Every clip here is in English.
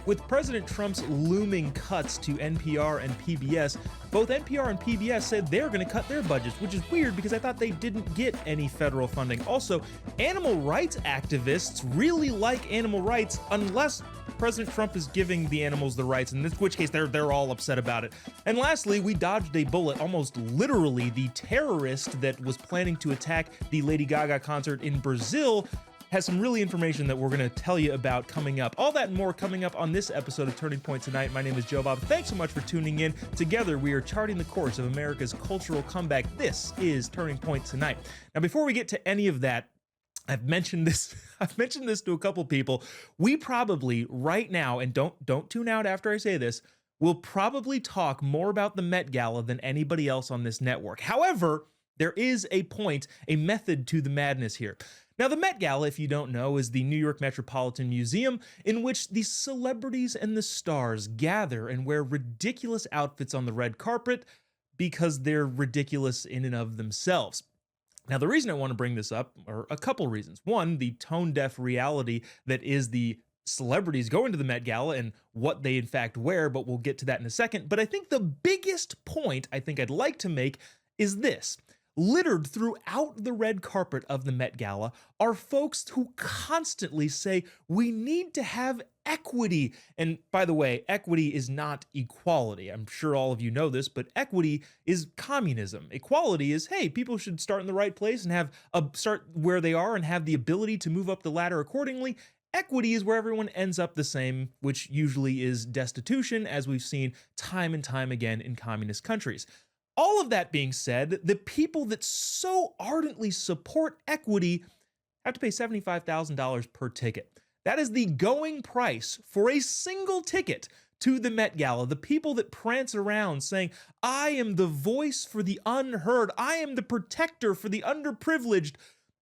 With President Trump's looming cuts to NPR and PBS, both NPR and PBS said they're going to cut their budgets, which is weird because I thought they didn't get any federal funding. Also, animal rights activists really like animal rights unless President Trump is giving the animals the rights, in which case they're all upset about it. And lastly, we dodged a bullet, almost literally. The terrorist that was planning to attack the Lady Gaga concert in Brazil has some really information that we're going to tell you about coming up. All that and more coming up on this episode of Turning Point Tonight. My name is Jobob. Thanks so much for tuning in. Together, we are charting the course of America's cultural comeback. This is Turning Point Tonight. Now, before we get to any of that, I've mentioned this to a couple people. We probably right now, and don't tune out after I say this, we'll probably talk more about the Met Gala than anybody else on this network. However, there is a point, a method to the madness here. Now, the Met Gala, if you don't know, is the New York Metropolitan Museum in which the celebrities and the stars gather and wear ridiculous outfits on the red carpet because they're ridiculous in and of themselves. Now, the reason I want to bring this up are a couple reasons. One, the tone-deaf reality that is the celebrities going to the Met Gala and what they in fact wear, but we'll get to that in a second. But I think the biggest point I think I'd like to make is this. Littered throughout the red carpet of the Met Gala are folks who constantly say we need to have equity. And by the way, equity is not equality. I'm sure all of you know this, but equity is communism. Equality is, hey, people should start in the right place and start where they are and have the ability to move up the ladder accordingly. Equity is where everyone ends up the same, which usually is destitution, as we've seen time and time again in communist countries. All of that being said, the people that so ardently support equity have to pay $75,000 per ticket. That is the going price for a single ticket to the Met Gala. The people that prance around saying, I am the voice for the unheard, I am the protector for the underprivileged,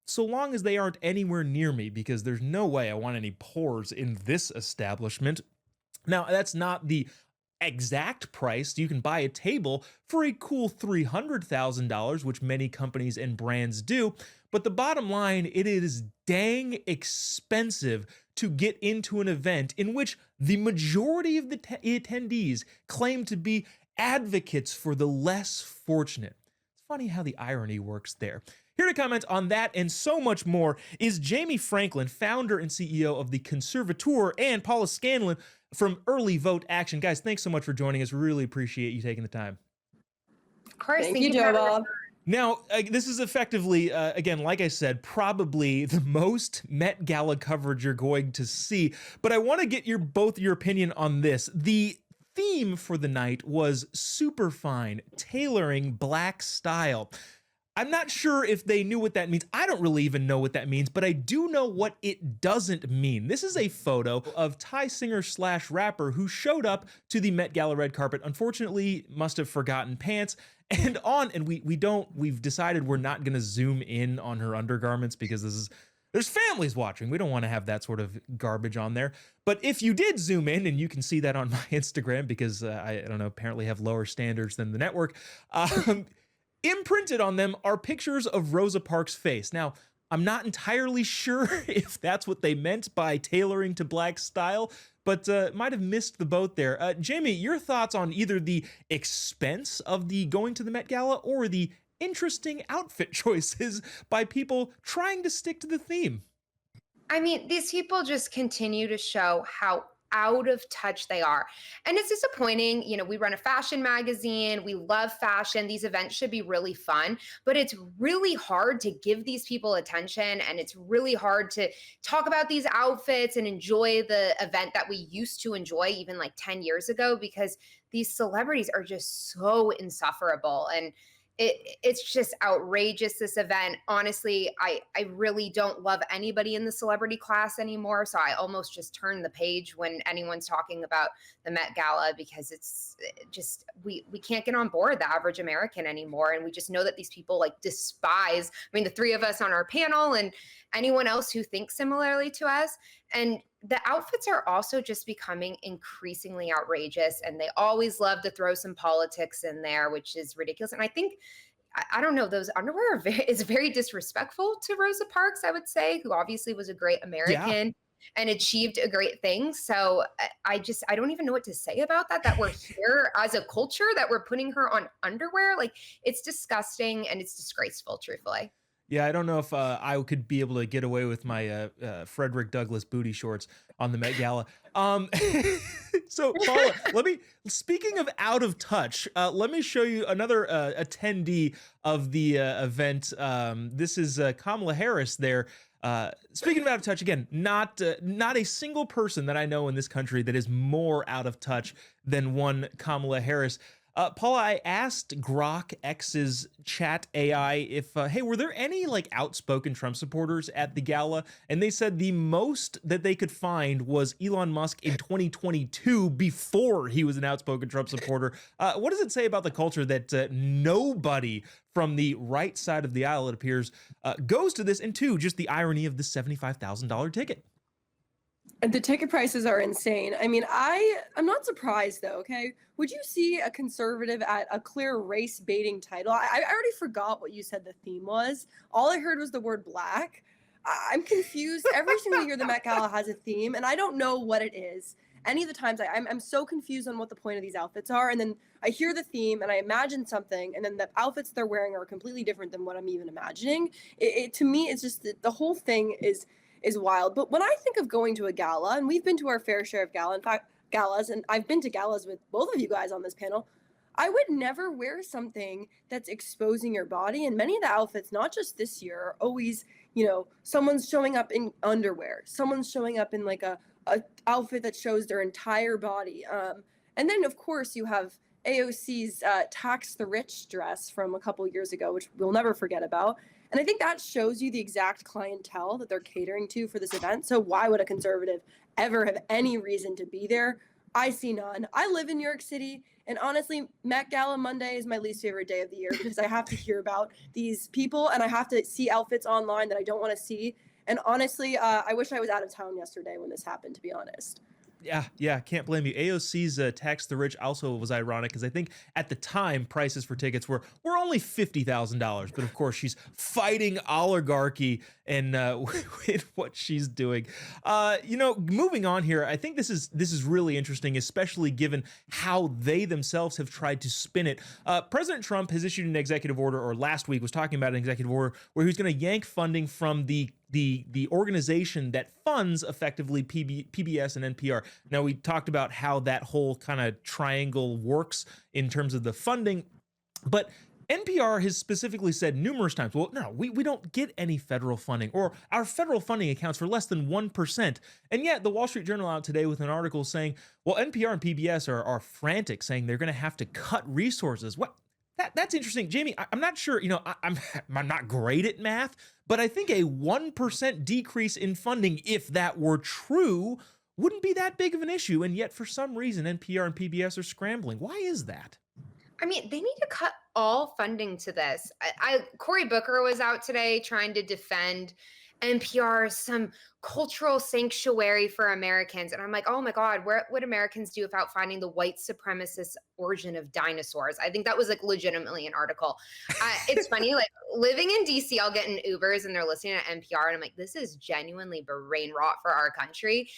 so long as they aren't anywhere near me, because there's no way I want any pores in this establishment. Now, that's not the exact price. You can buy a table for a cool $300,000, which many companies and brands do. But the bottom line, it is dang expensive to get into an event in which the majority of the attendees claim to be advocates for the less fortunate. It's funny how the irony works there. Here to comment on that and so much more is Jayme Franklin, founder and CEO of The Conservateur, and Paula Scanlan from Early Vote Action. Guys, thanks so much for joining us. Really appreciate you taking the time. Of course. Thank you, Jobob. Now, this is effectively, again, like I said, probably the most Met Gala coverage you're going to see. But I want to get both your opinion on this. The theme for the night was super fine, tailoring black style. I'm not sure if they knew what that means. I don't really even know what that means, but I do know what it doesn't mean. This is a photo of Thai singer / rapper who showed up to the Met Gala red carpet. Unfortunately, must have forgotten pants. And we've decided we're not going to zoom in on her undergarments because there's families watching. We don't want to have that sort of garbage on there. But if you did zoom in, and you can see that on my Instagram because I don't know, apparently have lower standards than the network, imprinted on them are pictures of Rosa Parks' face. Now, I'm not entirely sure if that's what they meant by tailoring to black style, but might have missed the boat there. Jayme, your thoughts on either the expense of the going to the Met Gala or the interesting outfit choices by people trying to stick to the theme? I mean, these people just continue to show how out of touch they are. And it's disappointing. You know, we run a fashion magazine. We love fashion. These events should be really fun, but it's really hard to give these people attention. And it's really hard to talk about these outfits and enjoy the event that we used to enjoy even like 10 years ago, because these celebrities are just so insufferable. And it's just outrageous, this event. Honestly, I really don't love anybody in the celebrity class anymore. So I almost just turn the page when anyone's talking about the Met Gala, because it's just, we can't get on board the average American anymore. And we just know that these people like despise, I mean, the three of us on our panel and anyone else who thinks similarly to us. And the outfits are also just becoming increasingly outrageous, and they always love to throw some politics in there, which is ridiculous. And I think, I don't know, those underwear is very disrespectful to Rosa Parks, I would say, who obviously was a great American. and achieved a great thing. So I don't even know what to say about that. That we're here as a culture that we're putting her on underwear. Like it's disgusting and it's disgraceful, truthfully. Yeah, I don't know if I could be able to get away with my Frederick Douglass booty shorts on the Met Gala. Um, so, Paula, speaking of out of touch, let me show you another attendee of the event. This is Kamala Harris there. Speaking of out of touch, again, not a single person that I know in this country that is more out of touch than one Kamala Harris. Paula, I asked Grok X's chat AI if, hey, were there any like outspoken Trump supporters at the gala? And they said the most that they could find was Elon Musk in 2022 before he was an outspoken Trump supporter. What does it say about the culture that nobody from the right side of the aisle, it appears, goes to this? And two, just the irony of the $75,000 ticket. And the ticket prices are insane. I mean, I'm not surprised though, okay? Would you see a conservative at a clear race baiting title? I already forgot what you said the theme was. All I heard was the word black. I'm confused. Every single year the Met Gala has a theme, and I don't know what it is. Any of the times I'm so confused on what the point of these outfits are, and then I hear the theme and I imagine something, and then the outfits they're wearing are completely different than what I'm even imagining. To me, it's just the whole thing is wild. But when I think of going to a gala, and we've been to our fair share of galas, and I've been to galas with both of you guys on this panel, I would never wear something that's exposing your body. And many of the outfits, not just this year, are always, someone's showing up in underwear, someone's showing up in like a outfit that shows their entire body. And then of course you have AOC's tax the rich dress from a couple years ago, which we'll never forget about. And I think that shows you the exact clientele that they're catering to for this event. So why would a conservative ever have any reason to be there? I see none. I live in New York City, and honestly, Met Gala Monday is my least favorite day of the year because I have to hear about these people and I have to see outfits online that I don't want to see. And honestly, I wish I was out of town yesterday when this happened, to be honest. Yeah, can't blame you. AOC's tax the rich also was ironic because I think at the time prices for tickets were only $50,000, but of course she's fighting oligarchy and with what she's doing. Moving on here, I think this is really interesting, especially given how they themselves have tried to spin it. President Trump has issued an executive order, or last week was talking about an executive order where he was going to yank funding from the organization that funds effectively PBS and NPR. Now, we talked about how that whole kind of triangle works in terms of the funding, but NPR has specifically said numerous times, well, no, we don't get any federal funding, or our federal funding accounts for less than 1%. And yet the Wall Street Journal out today with an article saying, well, NPR and PBS are frantic, saying they're going to have to cut resources. What? That's interesting. Jayme, I'm not sure, I'm not great at math, but I think a 1% decrease in funding, if that were true, wouldn't be that big of an issue. And yet for some reason, NPR and PBS are scrambling. Why is that? I mean, they need to cut all funding to this. Cory Booker was out today trying to defend NPR as some cultural sanctuary for Americans. And I'm like, oh my God, what would Americans do without finding the white supremacist origin of dinosaurs? I think that was like legitimately an article. It's funny, like living in DC, I'll get in Ubers and they're listening to NPR and I'm like, this is genuinely brain rot for our country.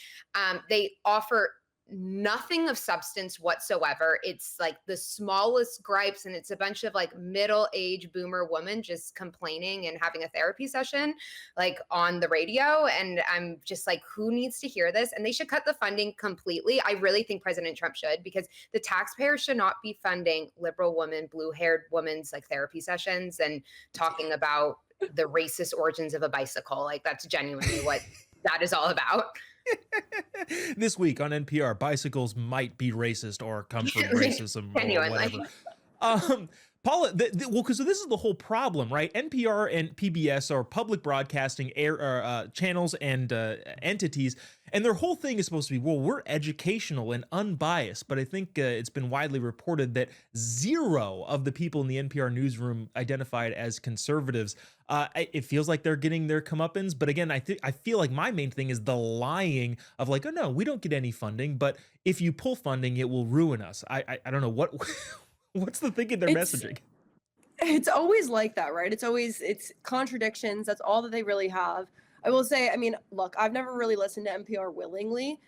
They offer nothing of substance whatsoever. It's like the smallest gripes, and it's a bunch of like middle-aged boomer women just complaining and having a therapy session like on the radio. And I'm just like, who needs to hear this? And they should cut the funding completely. I really think President Trump should, because the taxpayer should not be funding liberal women, blue-haired women's like therapy sessions and talking about the racist origins of a bicycle. Like that's genuinely what that is all about. This week on NPR, bicycles might be racist or come from racism or whatever. Paula, so this is the whole problem, right? NPR and PBS are public broadcasting channels and entities, and their whole thing is supposed to be, well, we're educational and unbiased, but I think it's been widely reported that 0 of the people in the NPR newsroom identified as conservatives. It feels like they're getting their comeuppance, but again, I feel like my main thing is the lying of like, oh no, we don't get any funding, but if you pull funding, it will ruin us. I don't know what. What's the thing in their messaging? It's always like that, right? It's contradictions. That's all that they really have. I will say, I mean, look, I've never really listened to NPR willingly.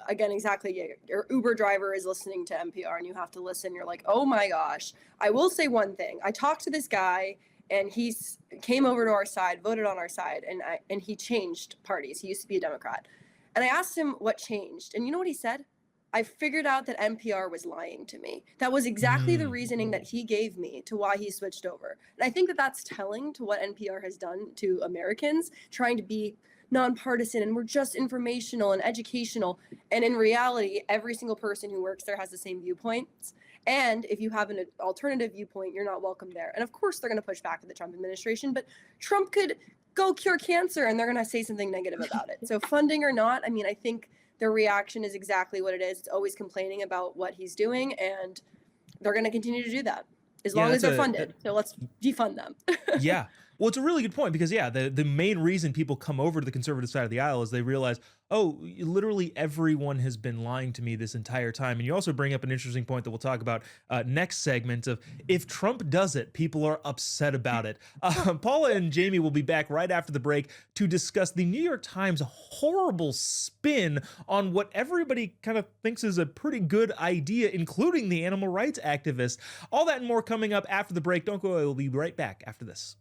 Again, exactly. Yeah, your Uber driver is listening to NPR and you have to listen. You're like, oh my gosh. I will say one thing. I talked to this guy and he's came over to our side, voted on our side, and he changed parties. He used to be a Democrat. And I asked him what changed. And you know what he said? I figured out that NPR was lying to me. That was exactly the reasoning that he gave me to why he switched over. And I think that that's telling to what NPR has done to Americans, trying to be nonpartisan and we're just informational and educational. And in reality, every single person who works there has the same viewpoints. And if you have an alternative viewpoint, you're not welcome there. And of course, they're going to push back at the Trump administration, but Trump could go cure cancer and they're going to say something negative about it. So funding or not, I mean, I think their reaction is exactly what it is. It's always complaining about what he's doing, and they're going to continue to do that as long as they're funded. So let's defund them. Yeah. Well, it's a really good point because, yeah, the main reason people come over to the conservative side of the aisle is they realize, oh, literally everyone has been lying to me this entire time. And you also bring up an interesting point that we'll talk about next segment of if Trump does it, people are upset about it. Paula and Jayme will be back right after the break to discuss the New York Times horrible spin on what everybody kind of thinks is a pretty good idea, including the animal rights activists. All that and more coming up after the break. Don't go away. We'll be right back after this.